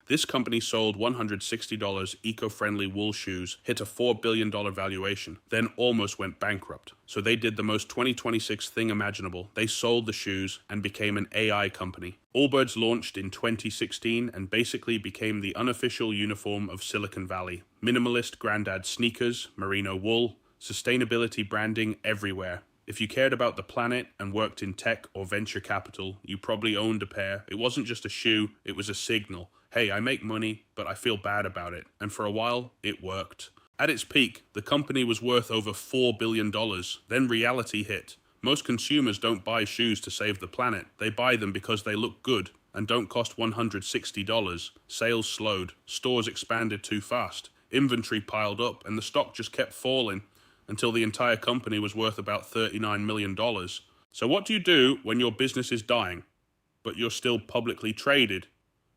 This company sold $160 eco-friendly wool shoes, hit a $4 billion valuation, then almost went bankrupt. So they did the most 2026 thing imaginable. They sold the shoes and became an AI company. Allbirds launched in 2016 and basically became the unofficial uniform of Silicon Valley. Minimalist granddad sneakers, merino wool, sustainability branding everywhere. If you cared about the planet and worked in tech or venture capital, you probably owned a pair. It wasn't just a shoe, it was a signal. Hey, I make money, but I feel bad about it. And for a while, it worked. At its peak, the company was worth over $4 billion. Then reality hit. Most consumers don't buy shoes to save the planet. They buy them because they look good and don't cost $160. Sales slowed. Stores expanded too fast. Inventory piled up, and the stock just kept falling until the entire company was worth about $39 million. So what do you do when your business is dying, but you're still publicly traded?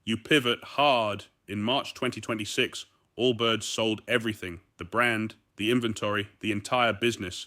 You pivot hard. In March 2026, Allbirds sold everything. The brand, the inventory, the entire business.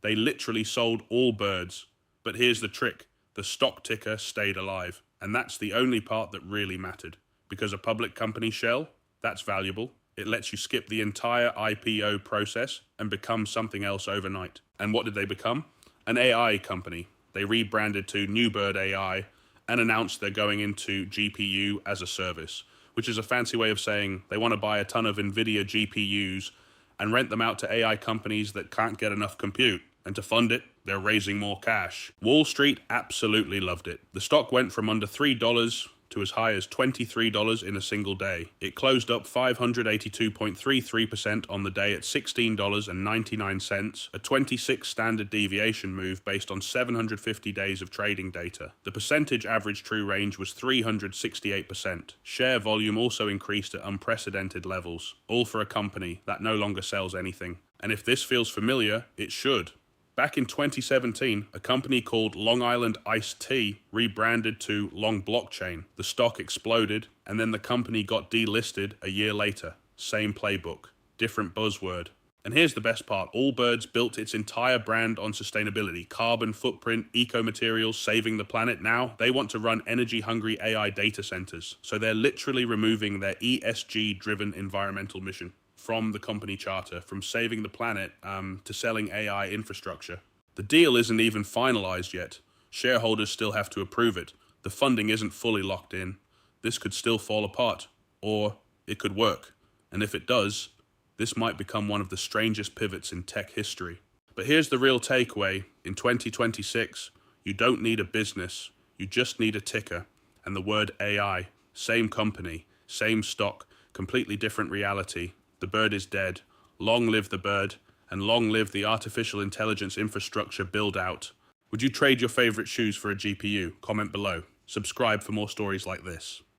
They literally sold Allbirds. But here's the trick. The stock ticker stayed alive. And that's the only part that really mattered. Because a public company shell, that's valuable. It lets you skip the entire IPO process and become something else overnight. And what did they become? An AI company. They rebranded to NewBird AI and announced they're going into GPU as a service, which is a fancy way of saying they want to buy a ton of NVIDIA GPUs and rent them out to AI companies that can't get enough compute. And to fund it, they're raising more cash. Wall Street absolutely loved it. The stock went from under $3 to as high as $23 in a single day. It closed up 582.33% on the day at $16.99, a 26 standard deviation move based on 750 days of trading data. The percentage average true range was 368%. Share volume also increased at unprecedented levels, all for a company that no longer sells anything. And if this feels familiar, it should. Back in 2017, a company called Long Island Iced Tea rebranded to Long Blockchain. The stock exploded, and then the company got delisted a year later. Same playbook, different buzzword. And here's the best part. Allbirds built its entire brand on sustainability, carbon footprint, eco-materials, saving the planet. Now, they want to run energy-hungry AI data centers. So they're literally removing their ESG-driven environmental mission from the company charter, from saving the planet to selling AI infrastructure. The deal isn't even finalized yet. Shareholders still have to approve it. The funding isn't fully locked in. This could still fall apart, or it could work. And if it does, this might become one of the strangest pivots in tech history. But here's the real takeaway. In 2026, you don't need a business. You just need a ticker and the word AI. Same company, same stock, completely different reality. The bird is dead. Long live the bird, and long live the artificial intelligence infrastructure build out. Would you trade your favorite shoes for a GPU? Comment below. Subscribe for more stories like this.